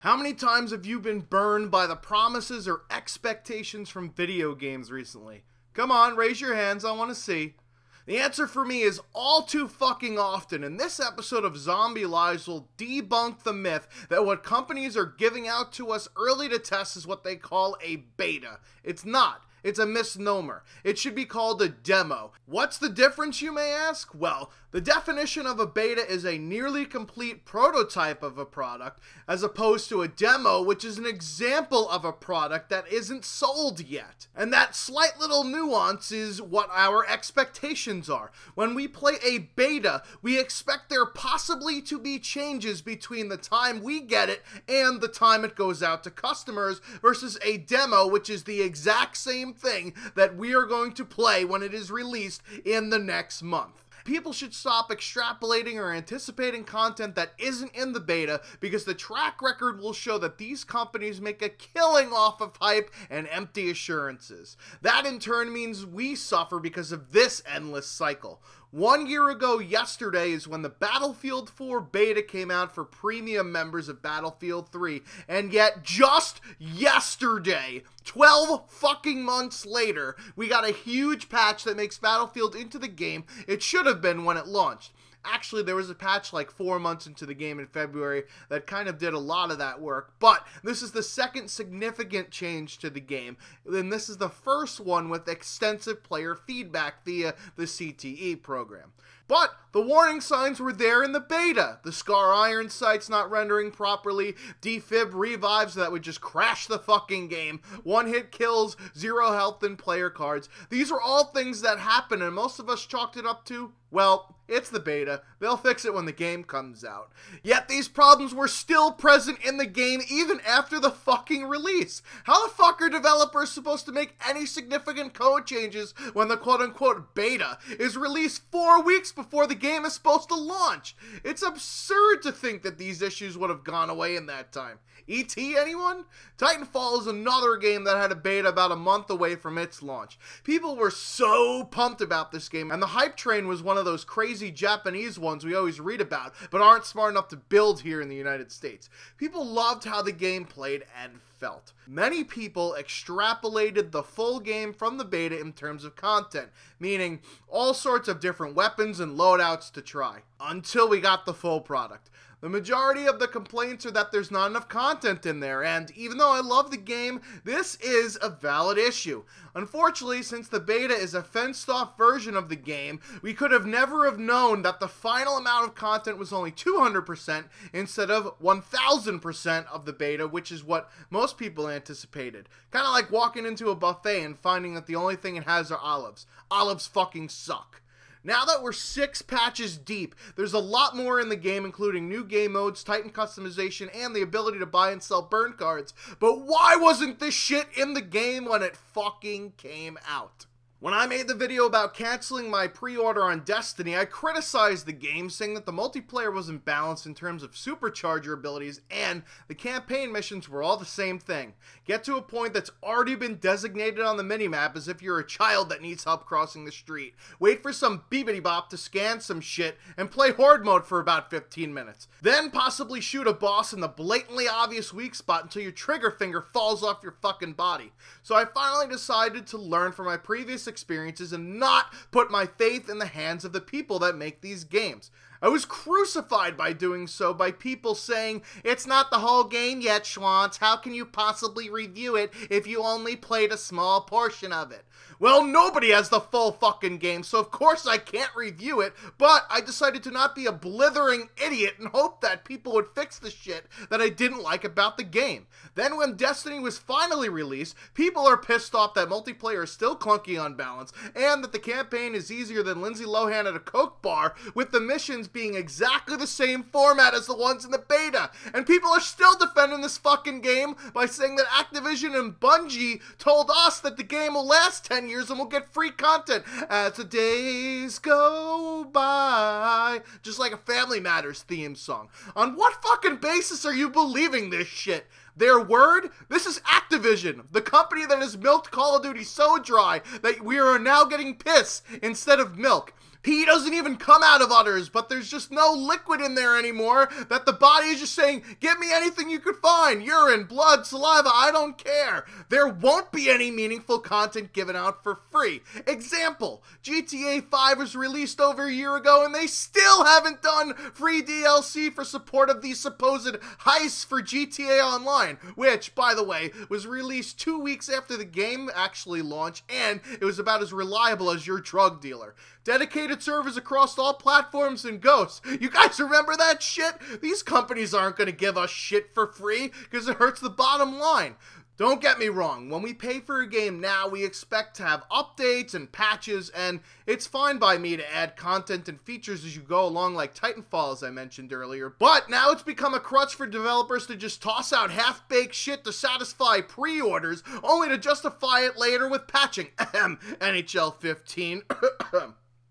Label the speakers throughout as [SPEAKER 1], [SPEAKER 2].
[SPEAKER 1] How many times have you been burned by the promises or expectations from video games recently? Come on, raise your hands, I want to see. The answer for me is all too fucking often, and this episode of Zombie Lives will debunk the myth that what companies are giving out to us early to test is what they call a beta. It's not. It's a misnomer. It should be called a demo. What's the difference, you may ask? Well, the definition of a beta is a nearly complete prototype of a product, as opposed to a demo, which is an example of a product that isn't sold yet. And that slight little nuance is what our expectations are. When we play a beta, we expect there possibly to be changes between the time we get it and the time it goes out to customers, versus a demo, which is the exact same thing that we are going to play when it is released in the next month. People should stop extrapolating or anticipating content that isn't in the beta, because the track record will show that these companies make a killing off of hype and empty assurances. That in turn means we suffer because of this endless cycle. 1 year ago yesterday is when the Battlefield 4 beta came out for premium members of Battlefield 3, and yet just yesterday, 12 fucking months later, we got a huge patch that makes Battlefield into the game it should have been when it launched. Actually, there was a patch like 4 months into the game in February that kind of did a lot of that work, but this is the second significant change to the game, and this is the first one with extensive player feedback via the CTE program. But the warning signs were there in the beta. The Scar Iron sights not rendering properly, defib revives that would just crash the fucking game, one-hit kills, 0 health in player cards. These are all things that happen, and most of us chalked it up to, well, it's the beta. They'll fix it when the game comes out. Yet these problems were still present in the game even after the fucking release. How the fuck are developers supposed to make any significant code changes when the quote-unquote beta is released 4 weeks before the game is supposed to launch? It's absurd to think that these issues would have gone away in that time. E.T. anyone? Titanfall is another game that had a beta about a month away from its launch. People were so pumped about this game, and the hype train was one of those crazy Japanese ones we always read about, but aren't smart enough to build here in the United States. People loved how the game played and felt. Many people extrapolated the full game from the beta in terms of content, meaning all sorts of different weapons and loadouts to try, until we got the full product. The majority of the complaints are that there's not enough content in there, and even though I love the game, this is a valid issue. Unfortunately, since the beta is a fenced-off version of the game, we could have never have known that the final amount of content was only 200% instead of 1000% of the beta, which is what most people anticipated. Kind of like walking into a buffet and finding that the only thing it has are olives. Olives fucking suck. Now that we're 6 patches deep, there's a lot more in the game, including new game modes, Titan customization, and the ability to buy and sell burn cards. But why wasn't this shit in the game when it fucking came out? When I made the video about canceling my pre-order on Destiny, I criticized the game, saying that the multiplayer wasn't balanced in terms of supercharger abilities, and the campaign missions were all the same thing. Get to a point that's already been designated on the minimap as if you're a child that needs help crossing the street. Wait for some beebity-bop to scan some shit, and play Horde mode for about 15 minutes. Then possibly shoot a boss in the blatantly obvious weak spot until your trigger finger falls off your fucking body. So I finally decided to learn from my previous experiences and not put my faith in the hands of the people that make these games. I was crucified by doing so by people saying, "It's not the whole game yet, Schwantz. How can you possibly review it if you only played a small portion of it?" Well, nobody has the full fucking game, so of course I can't review it, but I decided to not be a blithering idiot and hope that people would fix the shit that I didn't like about the game. Then when Destiny was finally released, people are pissed off that multiplayer is still clunky on balance, and that the campaign is easier than Lindsay Lohan at a Coke bar, with the missions being exactly the same format as the ones in the beta. And people are still defending this fucking game by saying that Activision and Bungie told us that the game will last 10 years and we'll get free content as the days go by. Just like a Family Matters theme song. On what fucking basis are you believing this shit? Their word? This is Activision, the company that has milked Call of Duty so dry that we are now getting piss instead of milk. Pee doesn't even come out of udders, but there's just no liquid in there anymore, that the body is just saying, give me anything you could find, urine, blood, saliva, I don't care. There won't be any meaningful content given out for free. Example, GTA 5 was released over a year ago and they still haven't done free DLC for support of the supposed heist for GTA Online, which, by the way, was released 2 weeks after the game actually launched, and it was about as reliable as your drug dealer. Dedicated servers across all platforms and ghosts. You guys remember that shit? These companies aren't going to give us shit for free because it hurts the bottom line. Don't get me wrong, when we pay for a game now, we expect to have updates and patches, and it's fine by me to add content and features as you go along, like Titanfall, as I mentioned earlier. But now it's become a crutch for developers to just toss out half-baked shit to satisfy pre-orders, only to justify it later with patching. NHL 15.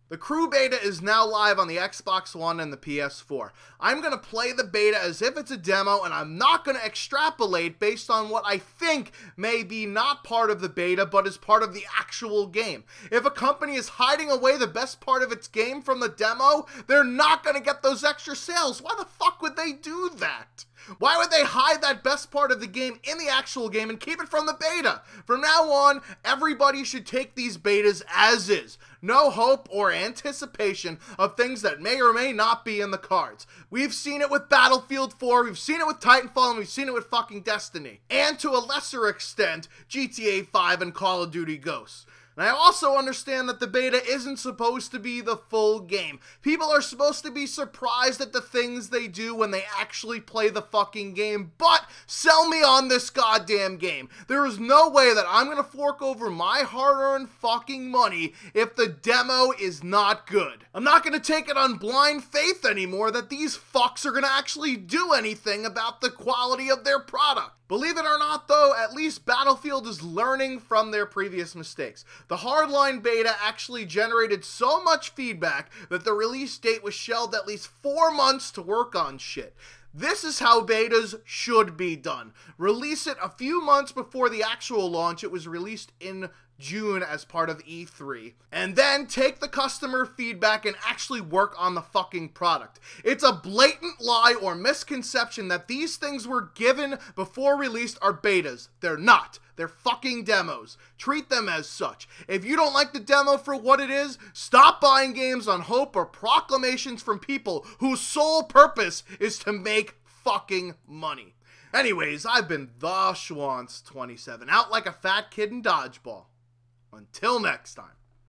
[SPEAKER 1] The Crew Beta is now live on the Xbox One and the PS4. I'm going to play the beta as if it's a demo, and I'm not going to extrapolate based on what I think may be not part of the beta, but is part of the actual game. If a company is hiding away the best part of its game from the demo, they're not going to get those extra sales. Why the fuck would they do that? Why would they hide that best part of the game in the actual game and keep it from the beta? From now on, everybody should take these betas as is. No hope or anticipation of things that may or may not be in the cards. We've seen it with Battlefield 4, we've seen it with Titanfall, and we've seen it with fucking Destiny. And to a lesser extent, GTA 5 and Call of Duty Ghosts. And I also understand that the beta isn't supposed to be the full game. People are supposed to be surprised at the things they do when they actually play the fucking game, but sell me on this goddamn game. There is no way that I'm gonna fork over my hard-earned fucking money if the demo is not good. I'm not gonna take it on blind faith anymore that these fucks are gonna actually do anything about the quality of their product. Believe it or not though, at least Battlefield is learning from their previous mistakes. The Hardline beta actually generated so much feedback that the release date was shelved at least 4 months to work on shit. This is how betas should be done. Release it a few months before the actual launch. It was released in June as part of E3, and then take the customer feedback and actually work on the fucking product. It's a blatant lie or misconception that these things were given before released are betas. They're not. They're fucking demos. Treat them as such. If you don't like the demo for what it is, stop buying games on hope or proclamations from people whose sole purpose is to make fucking money. Anyways, I've been the Schwantz 27, out like a fat kid in dodgeball. Until next time.